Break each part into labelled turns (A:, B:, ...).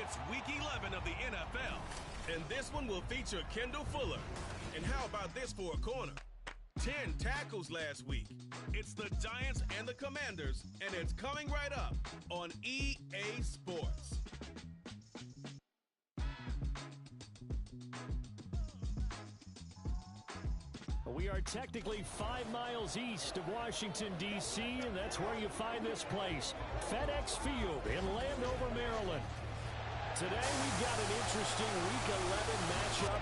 A: It's Week 11 of the NFL, and this one will feature Kendall Fuller. And how about this for a corner? 10 tackles last week. It's the Giants and the Commanders, and it's coming right up on EA Sports.
B: We are technically 5 miles east of Washington, D.C., and that's where you find this place, FedEx Field in Landover, Maryland. Today we've got an interesting Week 11 matchup.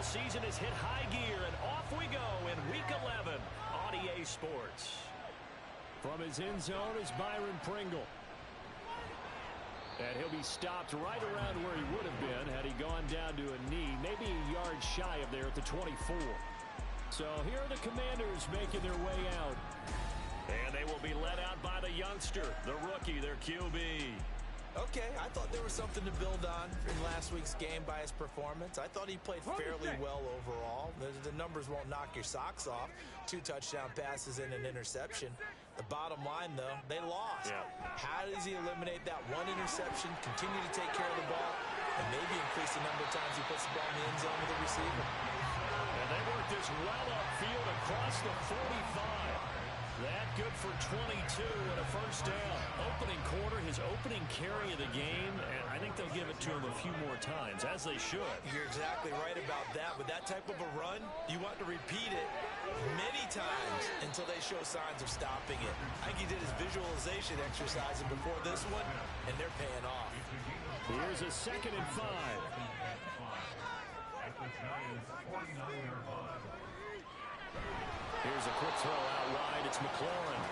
B: Season has hit high gear, and off we go in Week 11 on EA Sports. From his end zone is Byron Pringle. And he'll be stopped right around where he would have been had he gone down to a knee, maybe a yard shy of there at the 24. So here are the Commanders making their way out. And they will be led out by the youngster, the rookie, their QB.
C: Okay, I thought there was something to build on in last week's game by his performance. I thought he played fairly well overall. The numbers won't knock your socks off. 2 touchdown passes and an interception. The bottom line, though, they lost. Yeah. How does he eliminate that one interception, continue to take care of the ball, and maybe increase the number of times he puts the ball in the end zone with the receiver?
B: And they work this well upfield across the 45. That good for 22 and a first down. Opening quarter, his opening carry of the game, and I think they'll give it to him a few more times, as they should.
C: You're exactly right about that. With that type of a run, you want to repeat it many times until they show signs of stopping it. I think he did his visualization exercise before this one, and they're paying off.
B: Here's a 2nd and 5. Here's a quick throw out wide. It's McLaurin.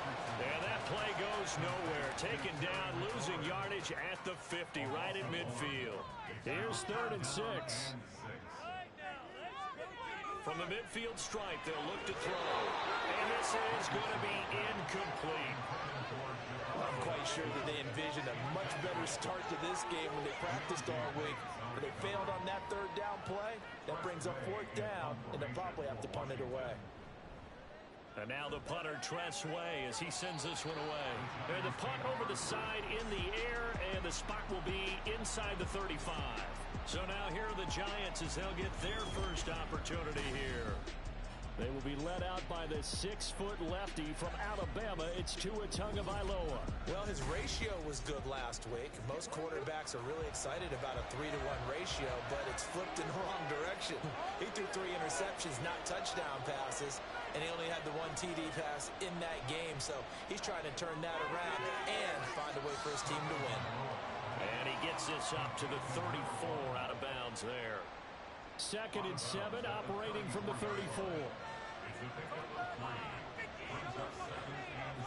B: And that play goes nowhere. Taken down, losing yardage at the 50, right in midfield. Here's 3rd and 6. From the midfield stripe, they'll look to throw. And this is going to be incomplete.
C: I'm quite sure that they envisioned a much better start to this game when they practiced all week. But they failed on that 3rd down play. That brings up 4th down, and they'll probably have to punt it away.
B: And now the punter, Trent Sway, as he sends this one away. And the punt over the side in the air, and the spot will be inside the 35. So now here are the Giants as they'll get their first opportunity here. They will be led out by the 6-foot lefty from Alabama. It's Tua Tagovailoa.
C: Well, his ratio was good last week. Most quarterbacks are really excited about a 3-to-1 ratio, but it's flipped in the wrong direction. He threw 3 interceptions, not touchdown passes, and he only had the 1 TD pass in that game. So he's trying to turn that around and find a way for his team to win.
B: And he gets this up to the 34 out of bounds there. 2nd and 7, operating from the 34.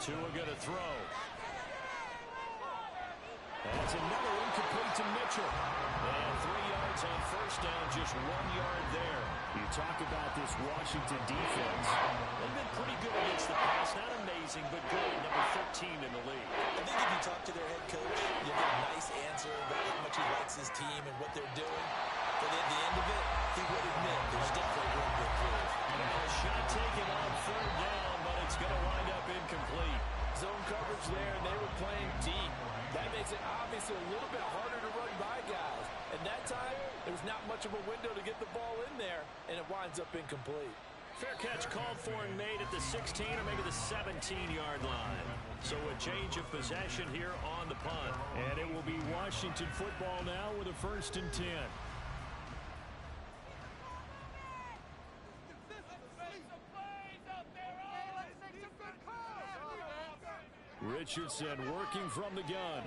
B: Tua going to throw. That's another incomplete to Mitchell. And 3 yards on first down, just 1 yard there. You talk about this Washington defense. They've been pretty good against the pass. Not amazing, but good. Number 13 in the league.
C: I think if you talk to their head coach, you'll get a nice answer about how much he likes his team and what they're doing. But at the end of it, he would admit there's definitely room to improve.
B: A shot taken on 3rd down, but it's going to wind up incomplete.
C: Zone coverage there, and they were playing deep. That makes it obviously a little bit harder to run by guys. And that time, there was not much of a window to get the ball in there, and it winds up incomplete.
B: Fair catch called for and made at the 16 or maybe the 17-yard line. So a change of possession here on the punt. And it will be Washington football now with a 1st and 10. Richardson working from the gun.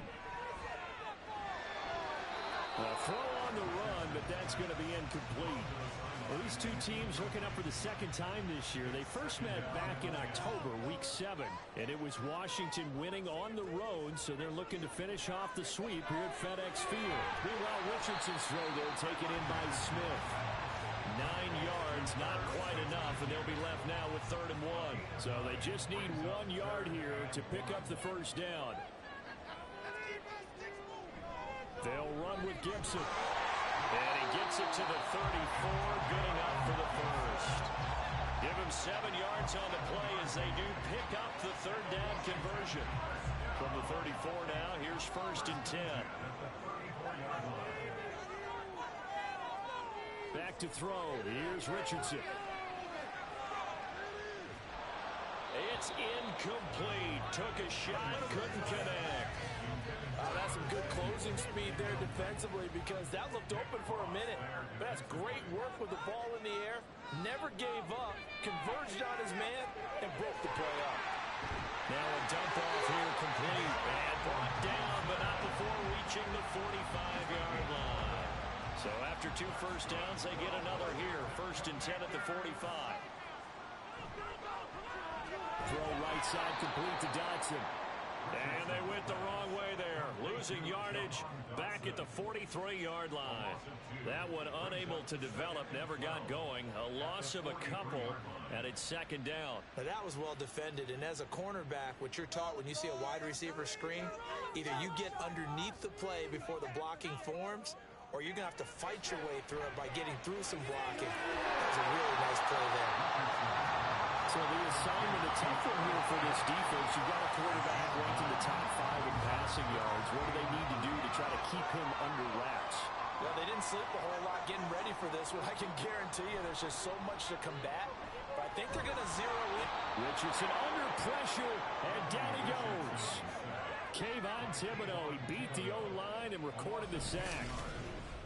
B: A throw on the run, but that's going to be incomplete. Well, these two teams hooking up for the 2nd time this year. They first met back in October, Week 7, and it was Washington winning on the road, so they're looking to finish off the sweep here at FedEx Field. Meanwhile, Richardson's throw there taken in by Smith. yards, not quite enough, and they'll be left now with 3rd and 1. So they just need 1 yard here to pick up the first down. They'll run with Gibson. And he gets it to the 34. Good enough for the first. Give him 7 yards on the play as they do pick up the 3rd down conversion. From the 34 now, here's 1st and 10. Back to throw. Here's Richardson. It's incomplete. Took a shot, couldn't connect.
C: That's some good closing speed there defensively because that looked open for a minute. But that's great work with the ball in the air. Never gave up, converged on his man, and broke the play up.
B: Now a dump off here complete. And brought down, but not before reaching the 45-yard line. So after 2 first downs, they get another here. 1st and 10 at the 45. Throw right side complete to Dodson. And they went the wrong way there. Losing yardage back at the 43-yard line. That one unable to develop, never got going. A loss of a couple, and it's 2nd down.
C: Now that was well defended, and as a cornerback, what you're taught when you see a wide receiver screen, either you get underneath the play before the blocking forms, or you're going to have to fight your way through it by getting through some blocking. That was a really nice play there.
B: So the assignment, a tough one here for this defense. You've got a quarterback ranked in the top 5 in passing yards. What do they need to do to try to keep him under wraps?
C: Well, they didn't sleep a whole lot getting ready for this one. I can guarantee you there's just so much to combat. But I think they're going to zero in.
B: Richardson under pressure, and down he goes. Kayvon Thibodeau, he beat the O-line and recorded the sack.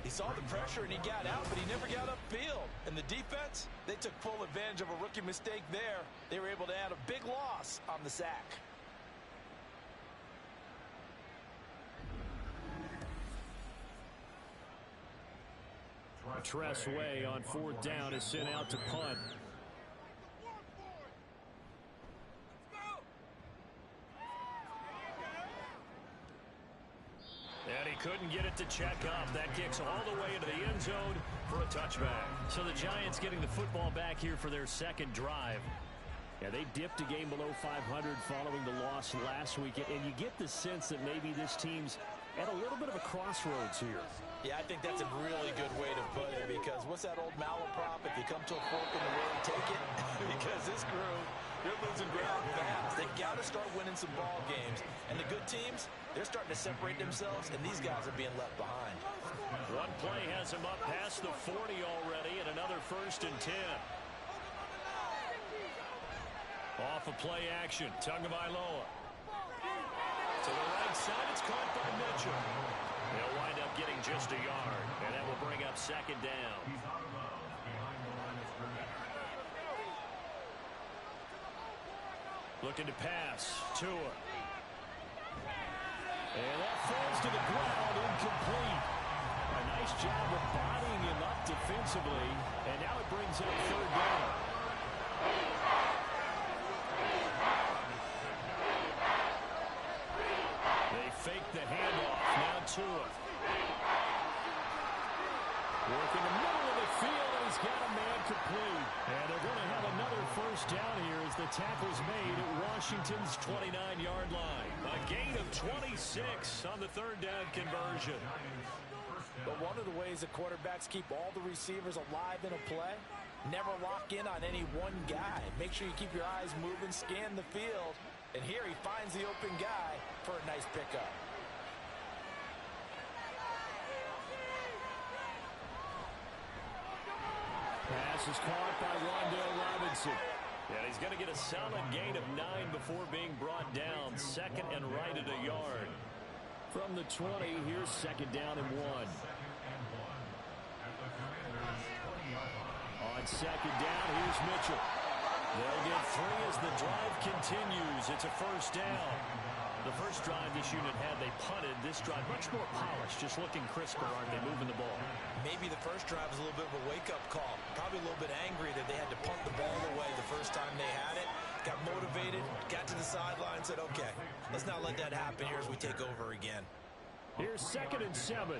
C: He saw the pressure and he got out, but he never got upfield. And the defense, they took full advantage of a rookie mistake there. They were able to add a big loss on the sack.
B: Tress Way on 4th down is sent out to punt. And he couldn't get it to check up. That kicks all the way into the end zone for a touchback. So the Giants getting the football back here for their 2nd drive. Yeah, they dipped a game below 500 following the loss last week. And you get the sense that maybe this team's at a little bit of a crossroads here.
C: Yeah, I think that's a really good way to put it because what's that old malaprop? If you come to a fork in the road, take it. Because this crew, they're losing ground fast. They got to start winning some ball games. And the good teams, they're starting to separate themselves, and these guys are being left behind.
B: One play has him up past the 40 already, and another 1st and 10. Off of play action, Tagovailoa. To the right side, it's caught by Mitchell. They'll wind up getting just a yard, and that will bring up 2nd down. Looking to pass, Tua. And that falls to the ground, incomplete. A nice job of bodying him up defensively, and now it brings up 3rd down. They fake the handoff, now Tua. Working the middle of the field, and he's got a man complete. And they're going to have another 1st down here as the tackle's made at Washington's 29-yard line. A gain of 26 on the 3rd down conversion.
C: But one of the ways that quarterbacks keep all the receivers alive in a play, never lock in on any one guy. Make sure you keep your eyes moving, scan the field. And here he finds the open guy for a nice pickup.
B: Pass is caught by Rondale Robinson. And he's going to get a solid gain of 9 before being brought down. 2nd and right at a yard. From the 20, here's 2nd down and 1. On 2nd down, here's Mitchell. They'll get 3 as the drive continues. It's a 1st down. The first drive this unit had, they punted. This drive, much more polished, just looking crisper, aren't they, moving the ball?
C: Maybe the first drive was a little bit of a wake-up call. Probably a little bit angry that they had to punt the ball away the first time they had it. Got motivated, got to the sideline, said, okay, let's not let that happen here as we take over again.
B: Here's 2nd and 7.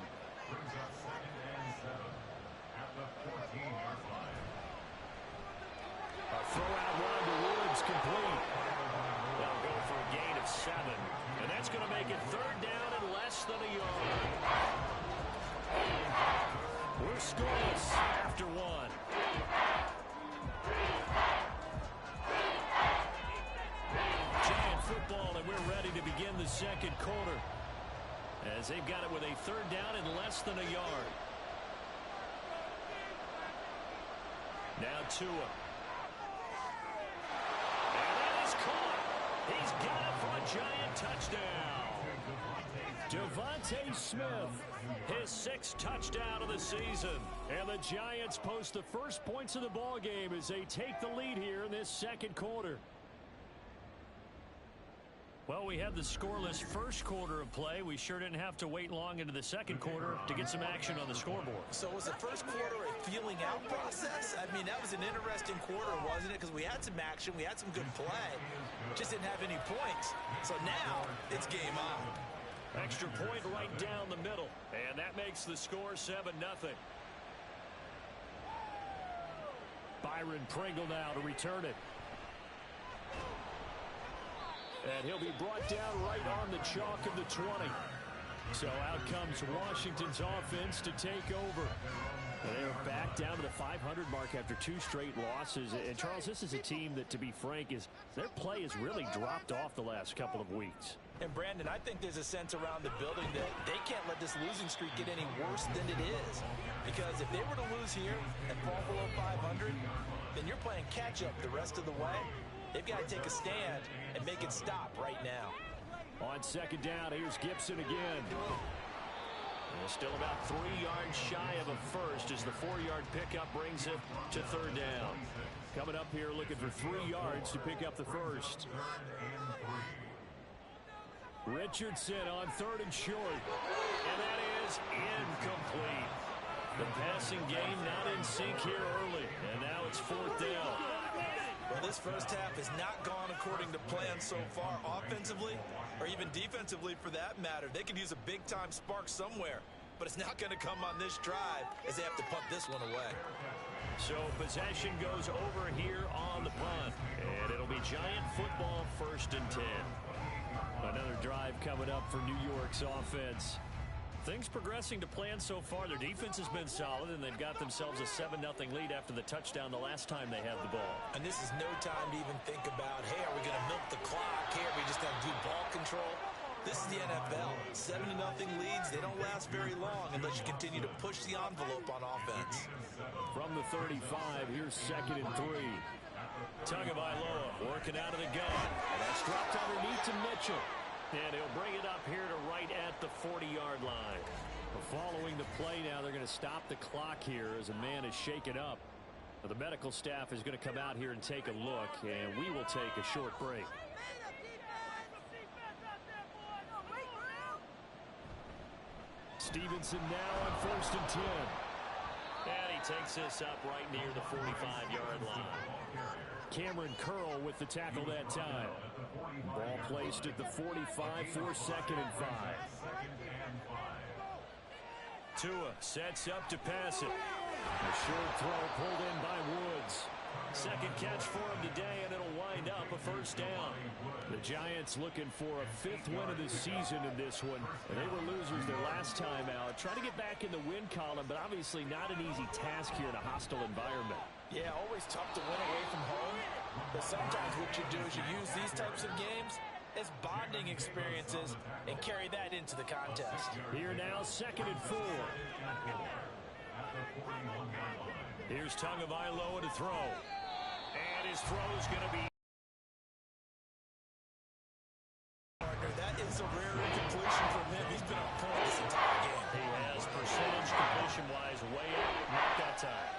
B: scoreless after one. Giant football, and we're ready to begin the second quarter, as they've got it with a third down and less than a yard. Now Tua. And that is caught. He's got it for a giant touchdown. Devontae Smith, his 6th touchdown of the season. And the Giants post the first points of the ball game as they take the lead here in this second quarter. Well, we had the scoreless first quarter of play. We sure didn't have to wait long into the second quarter to get some action on the scoreboard.
C: So was the first quarter a feeling out process? I mean, that was an interesting quarter, wasn't it? Because we had some action, we had some good play, just didn't have any points. So now it's game on.
B: Extra point right down the middle, and that makes the score 7-0. Byron Pringle now to return it. And he'll be brought down right on the chalk of the 20. So out comes Washington's offense to take over. They're back down to the 500 mark after 2 straight losses. And, Charles, this is a team that, to be frank, their play has really dropped off the last couple of weeks.
C: And, Brandon, I think there's a sense around the building that they can't let this losing streak get any worse than it is. Because if they were to lose here and fall below 500, then you're playing catch-up the rest of the way. They've got to take a stand and make it stop right now.
B: On second down, here's Gibson again. And still about 3 yards shy of a first as the 4-yard pickup brings it to third down. Coming up here looking for 3 yards to pick up the first. Richardson on 3rd and short. And that is incomplete. The passing game not in sync here early. And now it's 4th down.
C: Well, this first half has not gone according to plan so far offensively or even defensively for that matter. They could use a big-time spark somewhere, but it's not going to come on this drive as they have to punt this one away.
B: So possession goes over here on the punt, and it'll be Giant football 1st and 10. Another drive coming up for New York's offense. Things progressing to plan so far. Their defense has been solid, and they've got themselves a 7-0 lead after the touchdown the last time they had the ball.
C: And this is no time to even think about, hey, are we going to milk the clock? Hey, are we just going to do ball control? This is the NFL. 7-0 leads, they don't last very long unless you continue to push the envelope on offense.
B: From the 35, here's 2nd and 3. Tagovailoa working out of the gun. That's dropped underneath to Mitchell. And he'll bring it up here to right at the 40-yard line. Following the play now, they're going to stop the clock here as a man is shaken up. The medical staff is going to come out here and take a look, and we will take a short break. Stevenson now on 1st and 10. And he takes this up right near the 45-yard line. Cameron Curl with the tackle that time. Ball placed at the 45 for 2nd and 5. Tua sets up to pass it. A short throw pulled in by Woods. Second catch for him today, and it'll wind up a 1st down. The Giants looking for a 5th win of the season in this one. And they were losers their last time out. Trying to get back in the win column, but obviously not an easy task here in a hostile environment.
C: Yeah, always tough to win away from home. But sometimes what you do is you use these types of games as bonding experiences and carry that into the contest.
B: Here now, 2nd and 4. Here's Tagovailoa to throw. And his throw is going to be...
C: That is a rare incompletion from him. He's been on point this entire game.
B: He has percentage completion-wise way up. Not that time.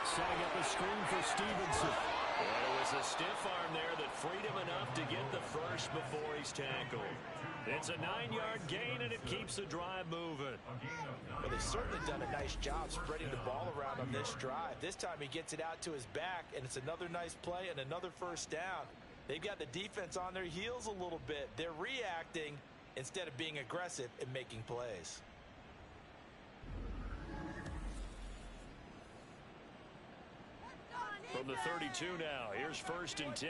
B: Setting up a screen for Stevenson. And it was a stiff arm there that freed him enough to get the first before he's tackled. It's a 9-yard gain, and it keeps the drive moving.
C: Well, they've certainly done a nice job spreading the ball around on this drive. This time he gets it out to his back, and it's another nice play and another 1st down. They've got the defense on their heels a little bit. They're reacting instead of being aggressive and making plays.
B: From the 32 now, here's 1st and 10.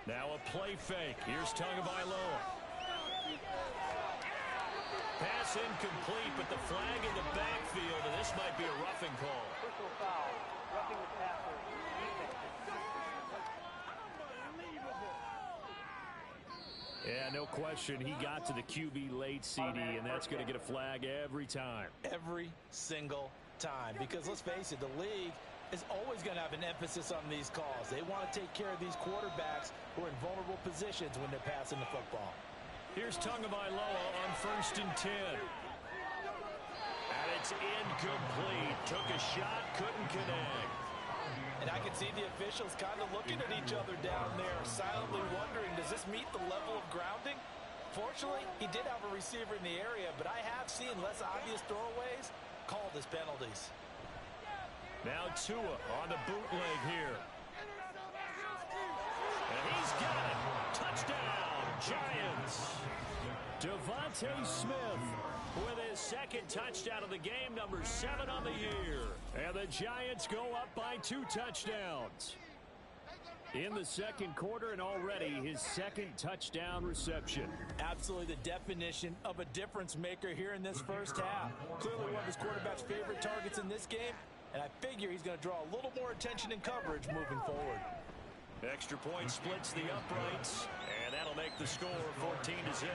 B: Now a play fake. Here's Tagovailoa. Pass incomplete, but the flag in the backfield, and this might be a roughing call.
D: Personal foul, roughing the passer.
B: Yeah, no question. He got to the QB late, CD, and that's going to get a flag every time.
C: Every single time. Because let's face it, the league is always going to have an emphasis on these calls. They want to take care of these quarterbacks who are in vulnerable positions when they're passing the football.
B: Here's Tagovailoa on 1st and 10. And it's incomplete. Took a shot, couldn't connect.
C: And I can see the officials kind of looking at each other down there, silently wondering, does this meet the level of grounding? Fortunately, he did have a receiver in the area, but I have seen less obvious throwaways called as penalties.
B: Now Tua on the bootleg here. And he's got it. Touchdown, Giants. Devontae Smith with his 2nd touchdown of the game, number 7 on the year. And the Giants go up by 2 touchdowns. In the 2nd quarter, and already his 2nd touchdown reception.
C: Absolutely the definition of a difference maker here in this first half. Clearly one of his quarterback's favorite targets in this game, and I figure he's going to draw a little more attention and coverage moving forward.
B: Extra point splits the uprights, and that'll make the score 14-0.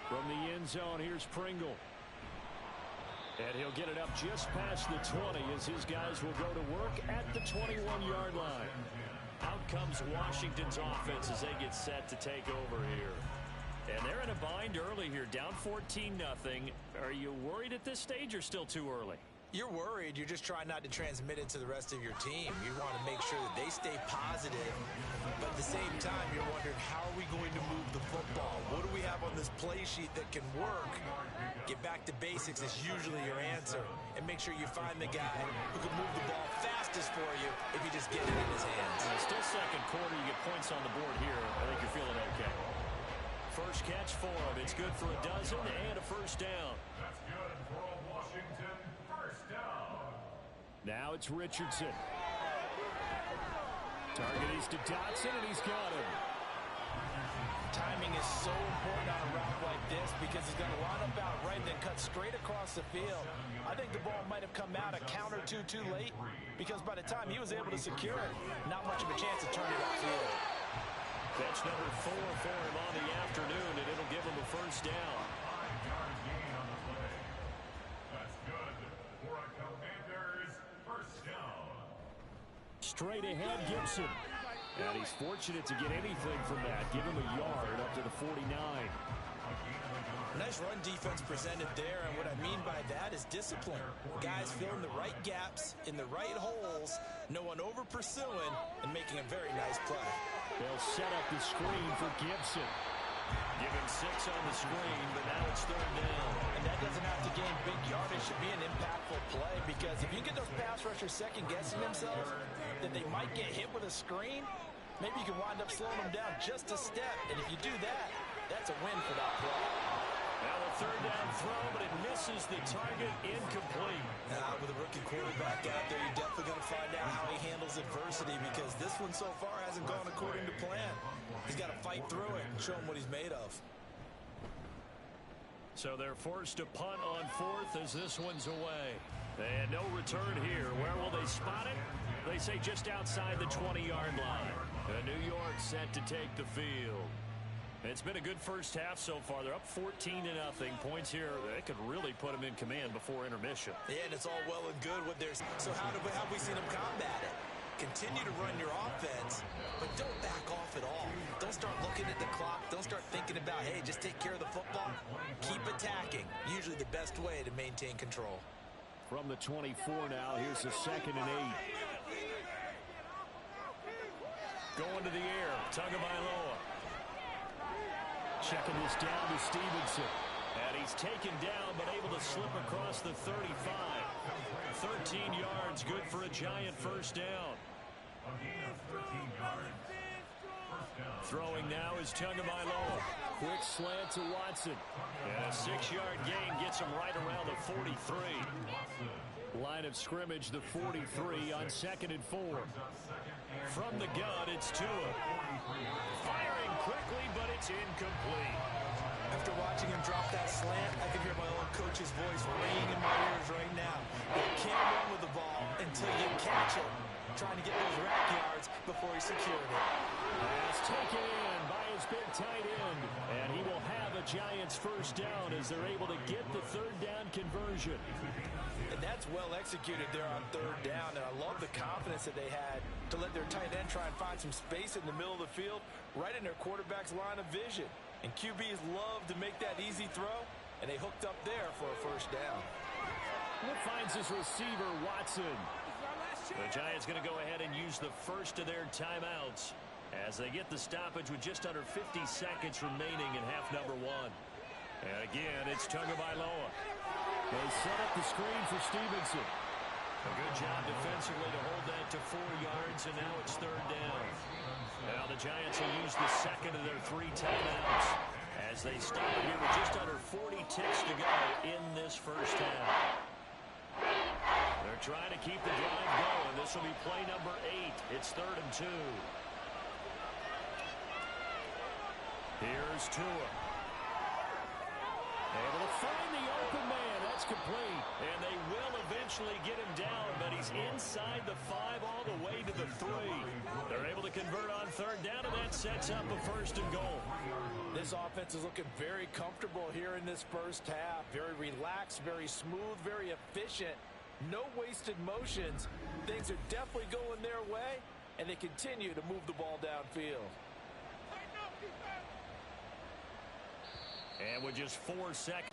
B: From the end zone, here's Pringle. And he'll get it up just past the 20 as his guys will go to work at the 21-yard line. Out comes Washington's offense as they get set to take over here. And they're in a bind early here, down 14-0. Are you worried at this stage or still too early?
C: You're worried. You're just trying not to transmit it to the rest of your team. You want to make sure that they stay positive, but at the same time, you're wondering, how are we going to move the football? What do we have on this play sheet that can work? Get back to basics is usually your answer, and make sure you find the guy who can move the ball fastest for you if you just get it in his hands.
B: Still 2nd quarter, you get points on the board here. I think you're feeling okay. First catch for him. It's good for a dozen and a 1st down.
E: That's good for a Washington 1st down.
B: Now it's Richardson. Target is to Dotson, and he's got him.
C: Timing is so important on a route like this because he's going to line up out right and then cut straight across the field. I think the ball might have come out a count or two too late because by the time he was able to secure it, not much of a chance to turn it upfield.
B: That's number 4 for him on the afternoon, and it'll give him a 1st down.
E: 5-yard gain on the play. That's good for a Commanders 1st down.
B: Straight ahead, Gibson. And he's fortunate to get anything from that. Give him a yard up to the 49.
C: Nice run defense presented there, and what I mean by that is discipline. Guys filling the right gaps in the right holes, no one over pursuing, and making a very nice play.
B: They'll set up the screen for Gibson. Give him 6 on the screen, but now it's 3rd down.
C: And that doesn't have to gain big yardage to be an impactful play, because if you get those pass rushers second-guessing themselves that they might get hit with a screen, maybe you can wind up slowing them down just a step. And if you do that, that's a win for that play.
B: Now a 3rd down throw, but it misses the target, incomplete.
C: With a rookie quarterback out there, you're definitely going to find out how he handles adversity, because this one so far hasn't gone according to plan. He's got to fight through it and show him what he's made of.
B: So they're forced to punt on 4th as this one's away. And no return here. Where will they spot it? They say just outside the 20-yard line. New York set to take the field. It's been a good first half so far. They're up 14-0. Points here, they could really put them in command before intermission.
C: Yeah, and it's all well and good with their... So how have we seen them combat it? Continue to run your offense, but don't back off at all. Don't start looking at the clock. Don't start thinking about, hey, just take care of the football. Keep attacking. Usually the best way to maintain control.
B: From the 24 now, here's the 2nd and 8. Going to the air, Tagovailoa. Checking this down to Stevenson. And he's taken down, but able to slip across the 35. 13 yards, good for a Giant 1st down. Throwing now is Tagovailoa. Quick slant to Watson. And a 6-yard gain gets him right around the 43. Line of scrimmage, the 43 on 2nd and 4. From the gun, it's Tua. Firing quickly, but it's It's incomplete.
C: After watching him drop that slant, I can hear my own coach's voice ringing in my ears right now. You can't run with the ball until you catch it. Trying to get those rack yards before he secured it.
B: Pass taken in by his big tight end. And he will have a Giants first down as they're able to get the third down conversion.
C: And that's well executed there on third down. And I love the confidence that they had to let their tight end try and find some space in the middle of the field, right in their quarterback's line of vision. And QBs love to make that easy throw, and they hooked up there for a first down.
B: And it finds his receiver, Watson. The Giants going to go ahead and use the first of their timeouts as they get the stoppage with just under 50 seconds remaining in half number one. And again, it's Tagovailoa. They set up the screen for Stevenson. A good job defensively to hold that to 4 yards, and now it's third down. Now the Giants will use the second of their 3 timeouts as they stop it here with just under 40 ticks to go in this first half. They're trying to keep the drive going. This will be play number 8. It's 3rd and 2. Here's Tua. Able to find the open man. That's complete. And they will eventually get him down, but he's inside the 5 all the way to the 3. They're able to convert on third down, and that sets up a 1st and goal.
C: This offense is looking very comfortable here in this first half. Very relaxed, very smooth, very efficient. No wasted motions. Things are definitely going their way, and they continue to move the ball downfield.
B: And with just 4 seconds.